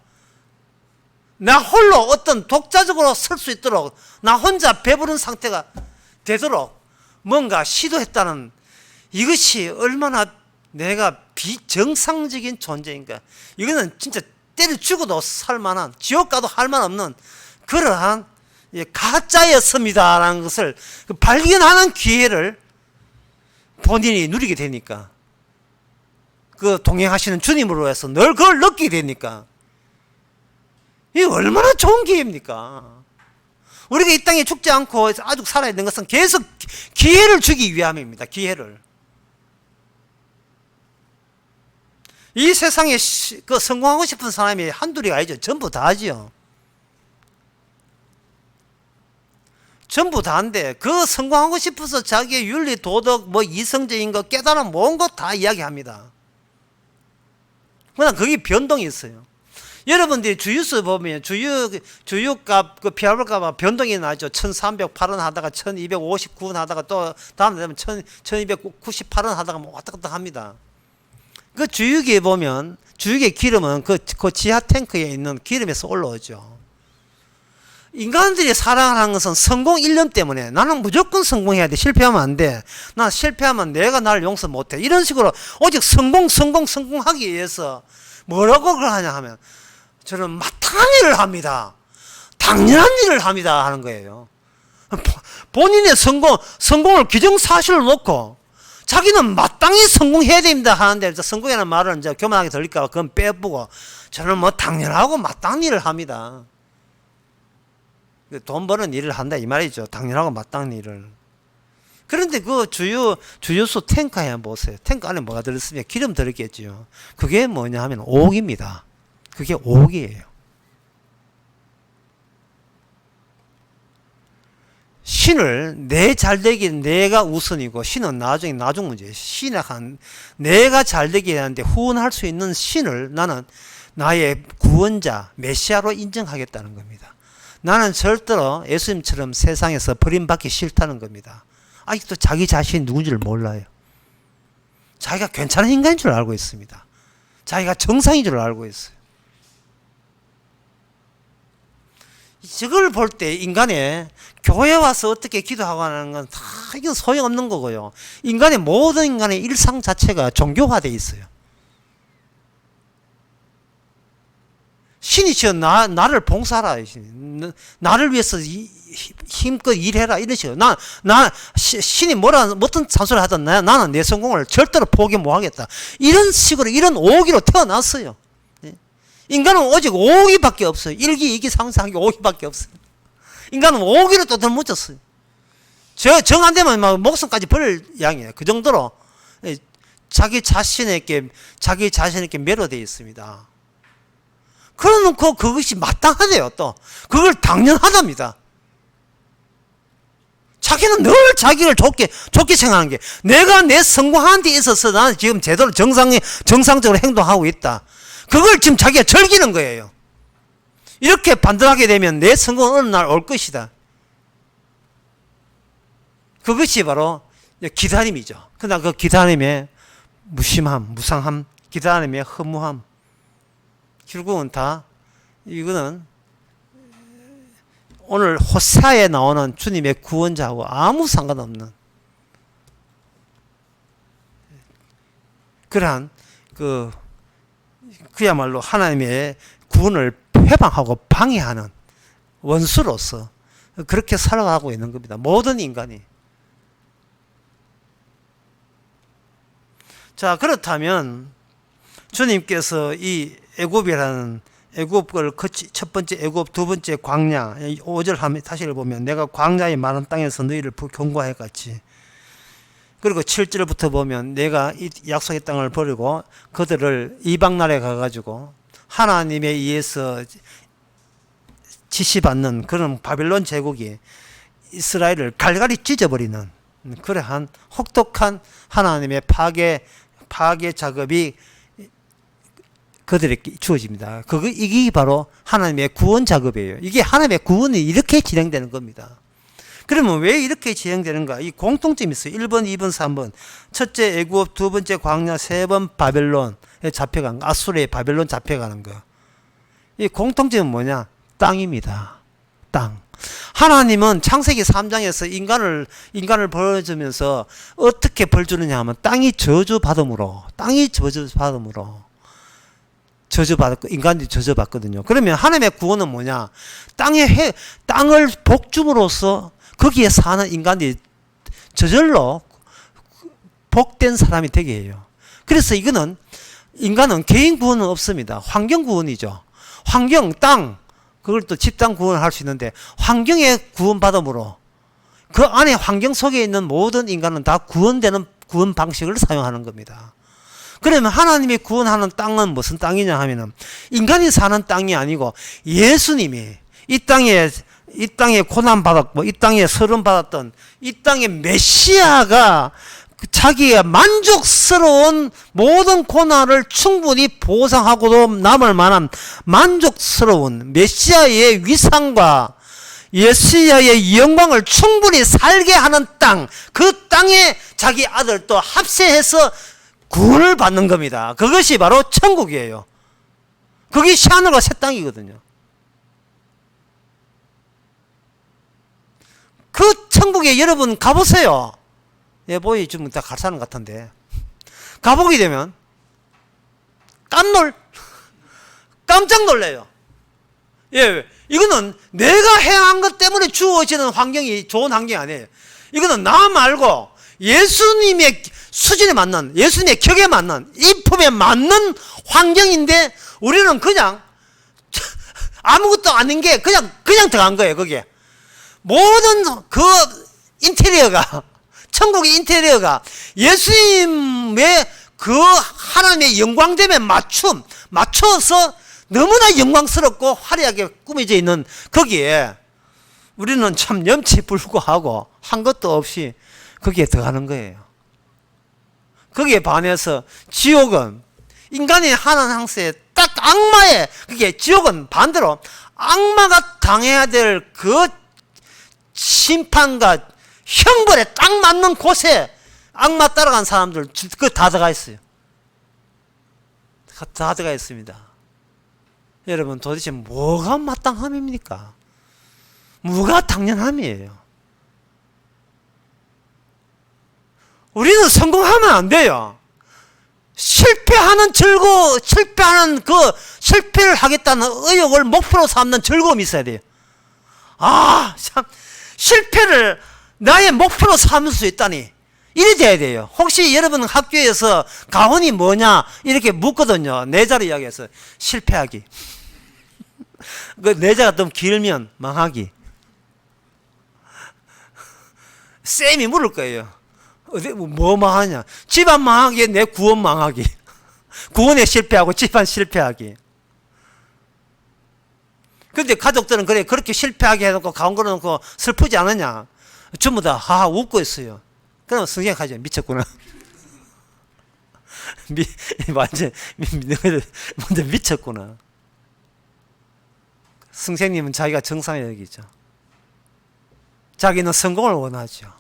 나 홀로 어떤 독자적으로 설 수 있도록 나 혼자 배부른 상태가 되도록 뭔가 시도했다는 이것이 얼마나 내가 비정상적인 존재인가. 이거는 진짜 때려 죽어도 살만한, 지옥 가도 할 만 없는 그러한 가짜였습니다라는 것을 발견하는 기회를 본인이 누리게 되니까, 그 동행하시는 주님으로 해서 늘 그걸 느끼게 되니까 이게 얼마나 좋은 기회입니까? 우리가 이 땅에 죽지 않고 아직 살아있는 것은 계속 기회를 주기 위함입니다. 기회를. 이 세상에 그 성공하고 싶은 사람이 한둘이 아니죠. 전부 다지요. 전부 다인데 그 성공하고 싶어서 자기의 윤리, 도덕, 이성적인 거, 깨달음 모든 것 다 이야기합니다. 그러나 그게 변동이 있어요. 여러분들이 주유소 보면 주유값, 그 피아블값 변동이 나죠. 1308원 하다가 1259원 하다가 또 다음 되면 1298원 하다가 왔다 갔다 합니다. 그 주유기에 보면 주유기 기름은 그 지하 탱크에 있는 기름에서 올라오죠. 인간들이 살아가는 것은 성공 일념 때문에 나는 무조건 성공해야 돼. 실패하면 안 돼. 나 실패하면 내가 나를 용서 못 해. 이런 식으로 오직 성공하기 위해서 뭐라고 그걸 하냐 하면 저는 마땅한 일을 합니다. 당연한 일을 합니다 하는 거예요. 본인의 성공을 기정사실로 놓고 자기는 마땅히 성공해야 됩니다 하는데, 성공이라는 말은 이제 교만하게 들릴까 봐 그건 빼보고 저는 당연하고 마땅한 일을 합니다. 돈 버는 일을 한다 이 말이죠. 당연하고 마땅한 일을. 그런데 그 주유소 탱크에 한번 보세요. 탱크 안에 뭐가 들었으면 기름 들었겠지요. 그게 뭐냐 하면 오옥입니다. 그게 오옥이에요. 신을 내 잘되기 내가 우선이고 신은 나중 문제예요. 내가 잘되기 하는데 후원할 수 있는 신을 나는 나의 구원자 메시아로 인정하겠다는 겁니다. 나는 절대로 예수님처럼 세상에서 버림받기 싫다는 겁니다. 아직도 자기 자신이 누군지를 몰라요. 자기가 괜찮은 인간인 줄 알고 있습니다. 자기가 정상인 줄 알고 있어요. 저걸 볼 때 인간의 교회 와서 어떻게 기도하고 하는 건 다 이건 소용없는 거고요. 모든 인간의 일상 자체가 종교화되어 있어요. 신이 나를 봉사하라. 나를 위해서 힘껏 일해라. 이런 식으로. 신이 어떤 잔소리 하든 나는 내 성공을 절대로 포기 못 하겠다. 이런 식으로, 이런 오기로 태어났어요. 인간은 오직 오기밖에 없어요. 일기, 이기, 상상하기 오기밖에 없어요. 인간은 오기로 또 덧묻혔어요. 정 안 되면 목숨까지 버릴 양이에요. 그 정도로 자기 자신에게 매료되어 있습니다. 그러놓고 그것이 마땅하대요. 또 그걸 당연하답니다. 자기는 늘 자기를 좋게 생각하는 게, 내가 내 성공하는 데 있어서 나는 지금 제대로 정상적으로 행동하고 있다. 그걸 지금 자기가 즐기는 거예요. 이렇게 판단하게 되면 내 성공은 어느 날 올 것이다. 그것이 바로 기다림이죠. 그러나 그 기다림의 무심함, 무상함, 기다림의 허무함, 결국은 다 이거는 오늘 호세아에 나오는 주님의 구원자하고 아무 상관없는 그러한 그야말로 하나님의 구원을 회방하고 방해하는 원수로서 그렇게 살아가고 있는 겁니다. 모든 인간이. 자, 그렇다면 주님께서 이 애굽을 첫 번째 애굽, 두 번째 광야, 5절 다시 보면 내가 광야의 마른 땅에서 너희를 경고해 갔지. 그리고 7절부터 보면 내가 이 약속의 땅을 버리고 그들을 이방 나라에 가가지고 하나님에 의해서 지시받는 그런 바빌론 제국이 이스라엘을 갈갈이 찢어버리는 그러한 혹독한 하나님의 파괴 작업이 그들에게 주어집니다. 이게 바로 하나님의 구원 작업이에요. 이게 하나님의 구원이 이렇게 진행되는 겁니다. 그러면 왜 이렇게 진행되는가? 이 공통점이 있어요. 1번, 2번, 3번. 첫째 애굽, 두 번째 광야, 세 번 바벨론에 잡혀간 거. 아수르에 바벨론 잡혀가는 거. 이 공통점은 뭐냐? 땅입니다. 땅. 하나님은 창세기 3장에서 인간을 벌어주면서 어떻게 벌 주느냐 하면 땅이 저주받음으로 인간들이 저주받거든요. 그러면 하나님의 구원은 뭐냐? 땅을 복줌으로써 거기에 사는 인간들이 저절로 복된 사람이 되게 해요. 그래서 인간은 개인 구원은 없습니다. 환경 구원이죠. 환경, 땅, 그걸 또 집단 구원을 할 수 있는데 환경의 구원받음으로 그 안에 환경 속에 있는 모든 인간은 다 구원되는 구원 방식을 사용하는 겁니다. 그러면 하나님이 구원하는 땅은 무슨 땅이냐 하면은 인간이 사는 땅이 아니고 예수님이 이 땅에 고난 받았고 이 땅에 서름 받았던 이 땅의 메시아가 자기의 만족스러운 모든 고난을 충분히 보상하고도 남을 만한 만족스러운 메시아의 위상과 메시아의 영광을 충분히 살게 하는 땅, 그 땅에 자기 아들도 합세해서 구원을 받는 겁니다. 그것이 바로 천국이에요. 그게 새하늘과 새 땅이거든요. 그 천국에 여러분 가보세요. 보이 좀 이따 가사는 같은데 가보게 되면 깜짝 놀래요. 예, 이거는 내가 해야 한 것 때문에 주어지는 환경이 좋은 환경이 아니에요. 이거는 나 말고 예수님의 수준에 맞는, 예수님의 격에 맞는, 인품에 맞는 환경인데 우리는 그냥 아무것도 아닌 게 그냥 들어간 거예요. 거기에 모든 그 인테리어가, 천국의 인테리어가 예수님의 그 하나님의 영광됨에 맞춰서 너무나 영광스럽고 화려하게 꾸며져 있는 거기에 우리는 참 염치불구하고 한 것도 없이 거기에 들어가는 거예요. 거기에 반해서 지옥은 인간이 하는 항세에 딱 악마의, 그게 지옥은 반대로 악마가 당해야 될 그 심판과 형벌에 딱 맞는 곳에 악마 따라간 사람들 그거 다 들어가 있어요. 다 들어가 있습니다. 여러분 도대체 뭐가 마땅함입니까? 뭐가 당연함이에요? 우리는 성공하면 안 돼요. 실패하는 실패를 하겠다는 의욕을 목표로 삼는 즐거움이 있어야 돼요. 참, 실패를 나의 목표로 삼을 수 있다니. 이래 돼야 돼요. 혹시 여러분 학교에서 가훈이 뭐냐 이렇게 묻거든요. 내자로 이야기해서 실패하기. 그 내자가 좀 길면 망하기. 쌤이 물을 거예요. 뭐 망하냐? 집안 망하기, 내 구원 망하기. 구원에 실패하고 집안 실패하기. 근데 가족들은 그렇게 실패하게 해놓고 가운 걸어놓고 슬프지 않느냐? 전부 다 하하 웃고 있어요. 그럼 성경하죠. 미쳤구나. 완전 미쳤구나. 선생님은 자기가 정상에 여기죠. 자기는 성공을 원하죠.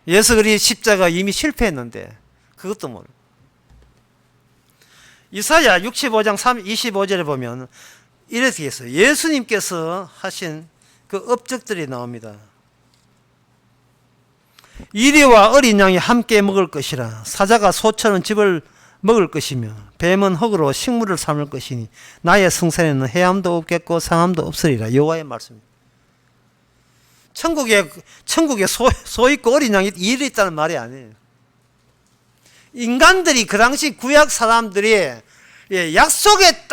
예수 그리스도의 십자가 이미 실패했는데 그것도 모르고. 이사야 65장 25절에 보면 이렇게 했어요. 예수님께서 하신 그 업적들이 나옵니다. 이리와 어린 양이 함께 먹을 것이라. 사자가 소처럼 집을 먹을 것이며 뱀은 흙으로 식물을 삼을 것이니 나의 성산에는 해함도 없겠고 상함도 없으리라. 여호와의 말씀입니다. 천국에 소 있고 어린 양이 일이 있다는 말이 아니에요. 인간들이 그 당시 구약 사람들이 약속의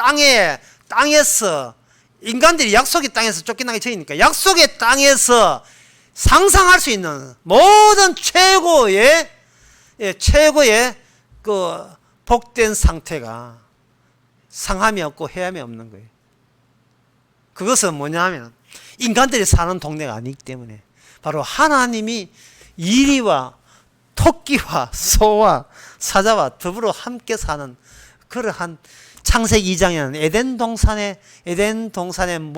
땅에서 인간들이 약속의 땅에서 쫓겨나게 되니까 약속의 땅에서 상상할 수 있는 모든 최고의 그 복된 상태가 상함이 없고 해함이 없는 거예요. 그것은 뭐냐 하면 인간들이 사는 동네가 아니기 때문에 바로 하나님이 이리와 토끼와 소와 사자와 더불어 함께 사는 그러한 창세기 2장에는 에덴 동산의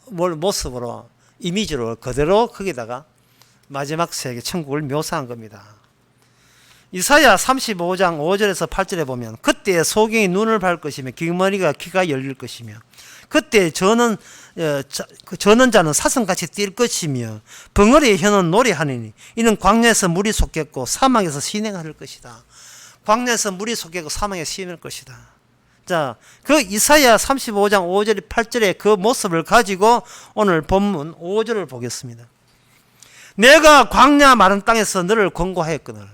모습으로 이미지로 그대로 거기다가 마지막 세계 천국을 묘사한 겁니다. 이사야 35장 5절에서 8절에 보면 그때 소경이 눈을 밟을 것이며 귀머리가 귀가 열릴 것이며 그때 저는 자는 사슴같이 뛸 것이며 벙어리의 혀는 노래하느니 이는 광야에서 물이 솟겠고 사막에서 신행할 것이다. 광야에서 물이 솟겠고 사막에서 신행할 것이다. 자, 그 이사야 35장 5절 8절의 그 모습을 가지고 오늘 본문 5절을 보겠습니다. 내가 광야 마른 땅에서 너를 권고하였거늘.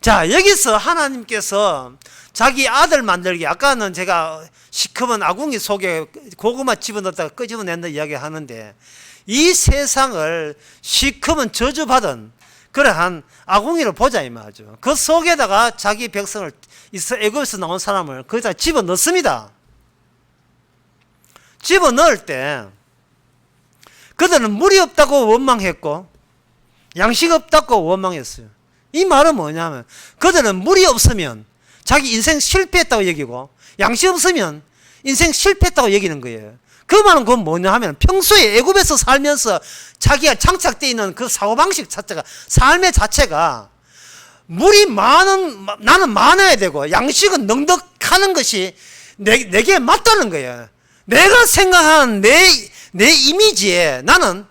자, 여기서 하나님께서 자기 아들 만들기, 아까는 제가 시커먼 아궁이 속에 고구마 집어넣었다가 끄집어낸다 이야기 하는데, 이 세상을 시커먼 저주받은 그러한 아궁이로 보자 이 말이죠. 그 속에다가 자기 백성을, 애굽에서 나온 사람을 거기다 집어넣습니다. 집어넣을 때 그들은 물이 없다고 원망했고 양식 없다고 원망했어요. 이 말은 뭐냐면 그들은 물이 없으면 자기 인생 실패했다고 여기고 양식 없으면 인생 실패했다고 여기는 거예요. 그 말은 그건 뭐냐 하면 평소에 애굽에서 살면서 자기가 장착되어 있는 그 사고방식 자체가, 삶의 자체가 물이 나는 많아야 되고 양식은 넉넉하는 것이 내게 맞다는 거예요. 내가 생각하는 내 이미지에 나는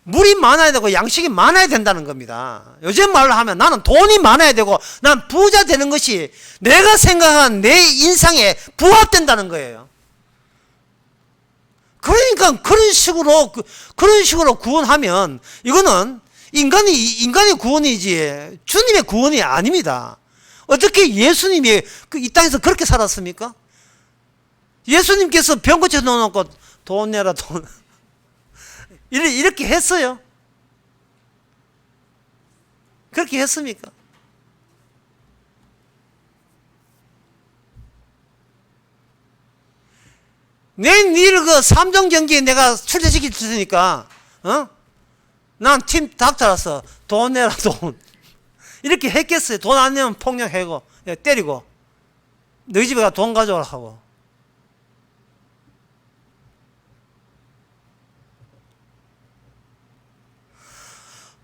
물이 많아야 되고 양식이 많아야 된다는 겁니다. 요즘 말로 하면 나는 돈이 많아야 되고 난 부자 되는 것이 내가 생각한 내 인상에 부합된다는 거예요. 그러니까 그런 식으로 구원하면 이거는 인간의 구원이지 주님의 구원이 아닙니다. 어떻게 예수님이 이 땅에서 그렇게 살았습니까? 예수님께서 병 고쳐 놓고 돈 내라 돈 이렇게 했어요? 그렇게 했습니까? 내일 그 3종 경기에 내가 출제시킬 테니까, 난 팀 닥터라서 돈 내라 돈. 이렇게 했겠어요? 돈 안 내면 폭력하고, 때리고, 너희 집에 가 돈 가져오라 하고.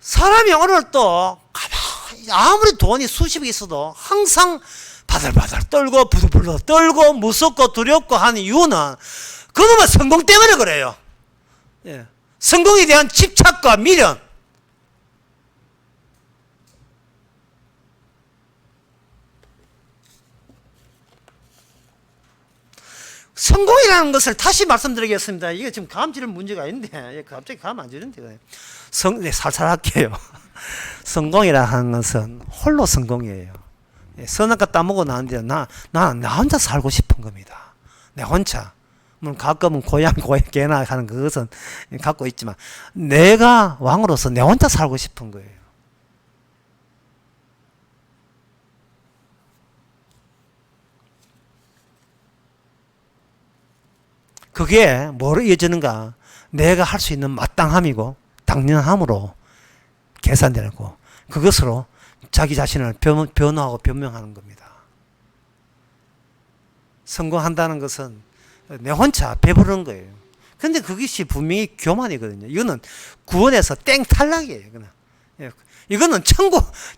사람이 오늘 또 가만히 아무리 돈이 수십억 있어도 항상 바들바들 떨고 부들부들 떨고 무섭고 두렵고 하는 이유는 그놈의 성공 때문에 그래요. 예. 성공에 대한 집착과 미련. 성공이라는 것을 다시 말씀드리겠습니다. 이게 지금 감 지를 문제가 아닌데 갑자기 감 안 지는데 네, 살살 할게요. 성공이라 하는 것은 홀로 성공이에요. 선악과 따먹고 나는데 나 혼자 살고 싶은 겁니다. 내 혼자. 물론 가끔은 고향 개나 하는 그것은 갖고 있지만 내가 왕으로서 내 혼자 살고 싶은 거예요. 그게 뭐로 이어지는가? 내가 할 수 있는 마땅함이고 당연함으로 계산되는 거. 그것으로 자기 자신을 변호하고 변명하는 겁니다. 성공한다는 것은 내 혼자 배부르는 거예요. 근데 그것이 분명히 교만이거든요. 이거는 구원에서 땡 탈락이에요. 이거는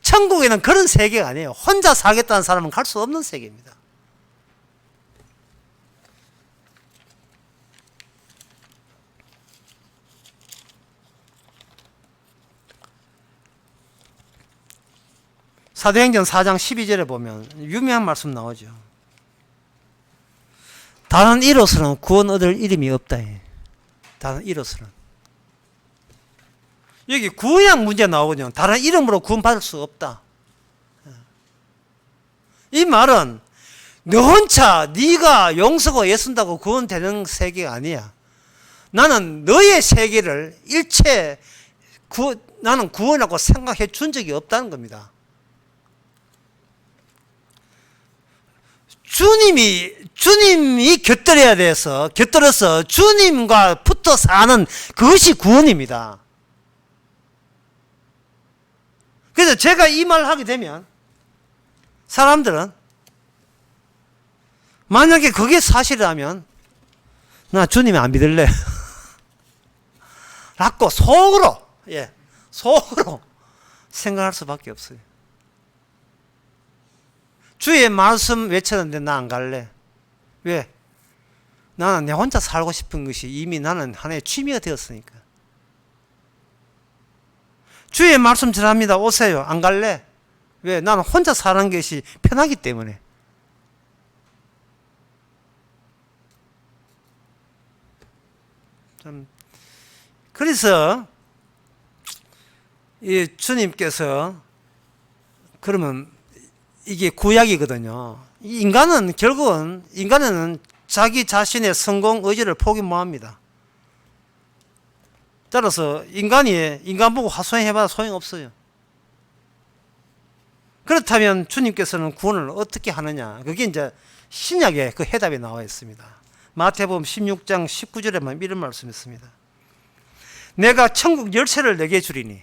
천국에는 그런 세계가 아니에요. 혼자 살겠다는 사람은 갈 수 없는 세계입니다. 사도행전 4장 12절에 보면 유명한 말씀 나오죠. 다른 이로서는 구원 얻을 이름이 없다. 다른 이로서는. 여기 구약 문제 나오거든요. 다른 이름으로 구원받을 수 없다. 이 말은 너 혼자 네가 용서고 예순다고 구원되는 세계가 아니야. 나는 너의 세계를 일체 나는 구원이라고 생각해 준 적이 없다는 겁니다. 주님이 곁들여서 주님과 붙어 사는 그것이 구원입니다. 그래서 제가 이 말을 하게 되면 사람들은 만약에 그게 사실이라면 나 주님 안 믿을래 라고 속으로 생각할 수밖에 없어요. 주의 말씀 외쳤는데 나 안 갈래. 왜? 나는 내 혼자 살고 싶은 것이 이미 나는 하나의 취미가 되었으니까. 주의 말씀 전합니다. 오세요. 안 갈래. 왜? 나는 혼자 사는 것이 편하기 때문에. 참 그래서 이 주님께서 그러면 이게 구약이거든요. 인간은 결국은 인간은 자기 자신의 성공 의지를 포기 못합니다. 따라서 인간 보고 하소연해봐도 소용없어요. 그렇다면 주님께서는 구원을 어떻게 하느냐? 그게 이제 신약에 그 해답이 나와 있습니다. 마태복음 16장 19절에만 이런 말씀이 있습니다. 내가 천국 열쇠를 내게 주리니.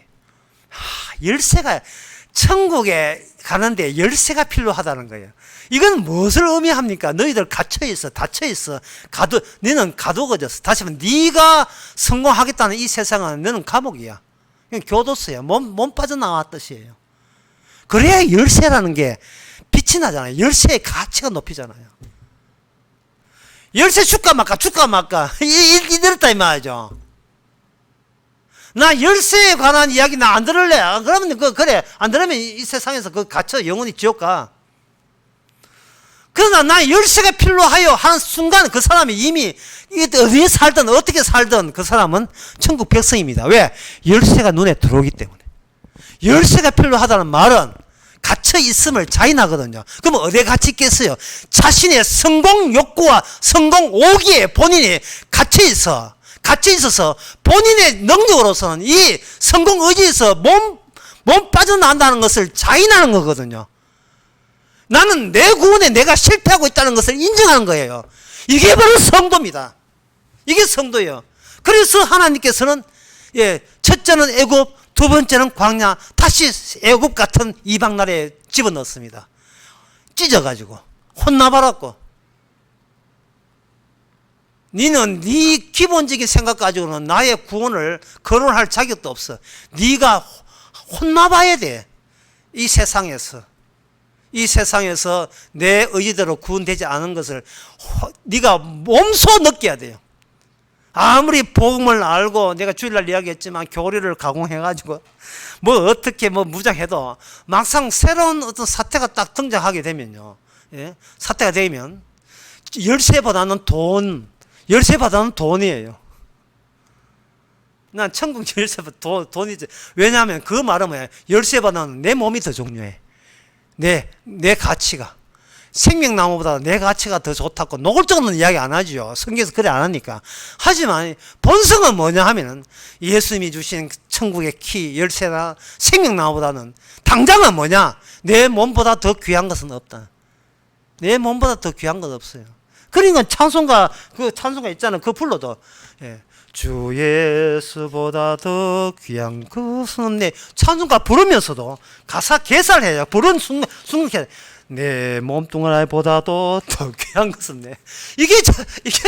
열쇠가 천국에 가는데 열쇠가 필요하다는 거예요. 이건 무엇을 의미합니까? 너희들 갇혀있어, 닫혀있어, 너는 가두어졌어. 다시 말하면 네가 성공하겠다는 이 세상은 너는 감옥이야. 그냥 교도소야. 몸 빠져나와 뜻이에요. 그래야 열쇠라는 게 빛이 나잖아요. 열쇠의 가치가 높이잖아요. 열쇠 줄까 말까 이랬다 이 말이죠. 나 열쇠에 관한 이야기 나 안 들을래. 그러면 그래 안 들으면 이 세상에서 갇혀 영원히 지옥 가. 그러나 나 열쇠가 필요하여 하는 순간 그 사람이 이미 어디에 살든 어떻게 살든 그 사람은 천국 백성입니다. 왜? 열쇠가 눈에 들어오기 때문에. 열쇠가 필요하다는 말은 갇혀 있음을 자인하거든요. 그러면 어디에 갇혀 있겠어요? 자신의 성공 욕구와 성공 오기에 본인이 갇혀 있어서 본인의 능력으로서는 이 성공 의지에서 몸 빠져나간다는 것을 자인하는 거거든요. 나는 내 구원에 내가 실패하고 있다는 것을 인정하는 거예요. 이게 바로 성도입니다. 이게 성도예요. 그래서 하나님께서는 첫째는 애굽, 두 번째는 광야, 다시 애굽 같은 이방 나라에 집어넣습니다. 찢어가지고 혼나버렸고. 니는 네 기본적인 생각 가지고는 나의 구원을 거론할 자격도 없어. 네가 혼나봐야 돼. 이 세상에서 내 의지대로 구원되지 않은 것을 네가 몸소 느껴야 돼요. 아무리 복음을 알고 내가 주일날 이야기했지만 교리를 가공해가지고 어떻게 무장해도 막상 새로운 어떤 사태가 딱 등장하게 되면요. 사태가 되면 열쇠보다는 돈이에요. 난 천국 열쇠보다 돈이지. 왜냐하면 그 말은 뭐야? 열쇠보다는 내 몸이 더 중요해. 내 가치가. 생명나무보다 내 가치가 더 좋다고 노골적으로는 이야기 안 하죠. 성경에서 그래 안 하니까. 하지만 본성은 뭐냐 하면은 예수님이 주신 천국의 키, 열쇠나 생명나무보다는 당장은 뭐냐? 내 몸보다 더 귀한 것은 없다. 내 몸보다 더 귀한 것 없어요. 그러니까 찬송가 있잖아요. 그거 불러도 주 예수보다 더 귀한 것은 없네. 찬송가 부르면서도 가사 개살해요. 부른 순간 내 몸뚱아리보다도 더 귀한 것은 없네. 이게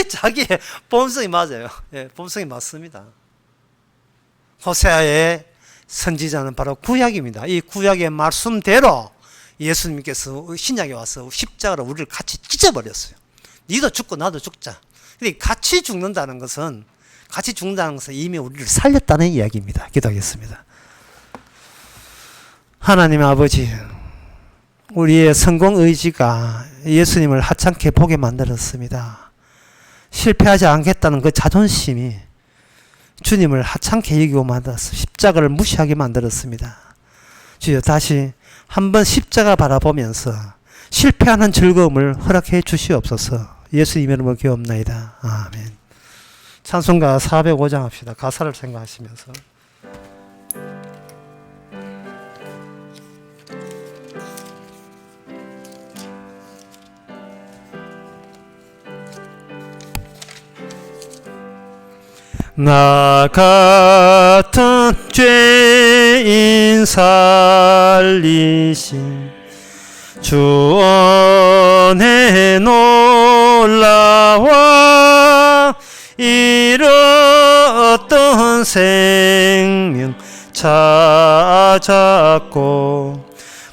자기의 본성이 맞아요. 본성이 맞습니다. 호세아의 선지자는 바로 구약입니다. 이 구약의 말씀대로 예수님께서 신약에 와서 십자가로 우리를 같이 찢어버렸어요. 니도 죽고 나도 죽자. 근데 같이 죽는다는 것은 이미 우리를 살렸다는 이야기입니다. 기도하겠습니다. 하나님 아버지, 우리의 성공 의지가 예수님을 하찮게 보게 만들었습니다. 실패하지 않겠다는 그 자존심이 주님을 하찮게 여기고 만들었습니다. 십자가를 무시하게 만들었습니다. 주여, 다시 한번 십자가 바라보면서 실패하는 즐거움을 허락해 주시옵소서. 예수님 이름으로 기도합나이다. 아멘. 찬송가 405장 합시다. 가사를 생각하시면서. 나 같은 죄인 살리신 주 안에 놀라와 잃었던 생명 찾았고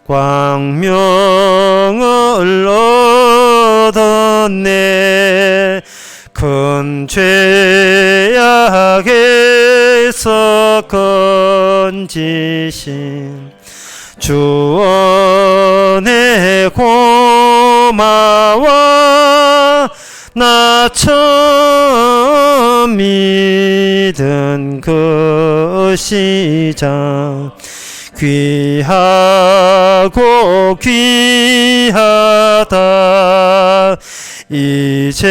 광명을 얻었네. 큰 죄악에서 건지신 주 은혜 고마워. 나 처음 믿은 그 시작 귀하고 귀하다. 이제껏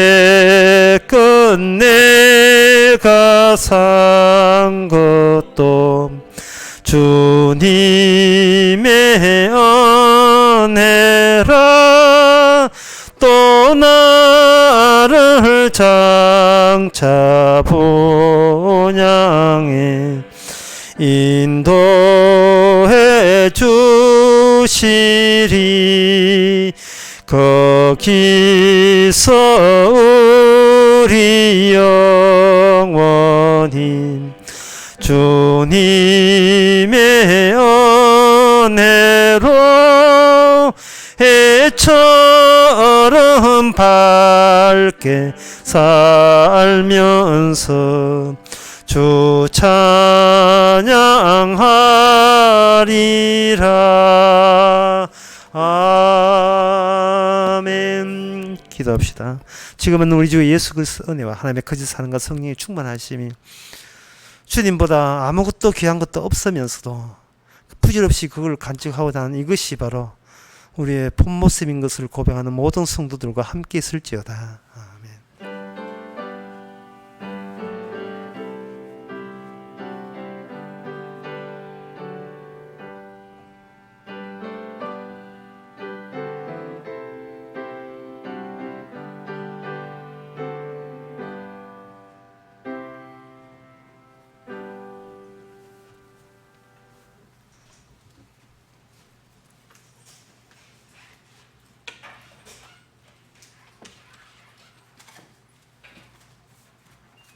내가 산 것도 주님의 은혜라. 또 나를 장차 본향에 인도해 주시리. 거기서 우리 영원히 주님의 은혜로 해처럼 밝게 살면서 주 찬양하리라. 아멘. 기도합시다. 지금은 우리 주 예수 그리스도 은혜와 하나님의 거짓 사랑과 성령의 충만하심이 주님보다 아무것도 귀한 것도 없으면서도 부질없이 그걸 간직하고자 하는 이것이 바로 우리의 본 모습인 것을 고백하는 모든 성도들과 함께 있을지어다.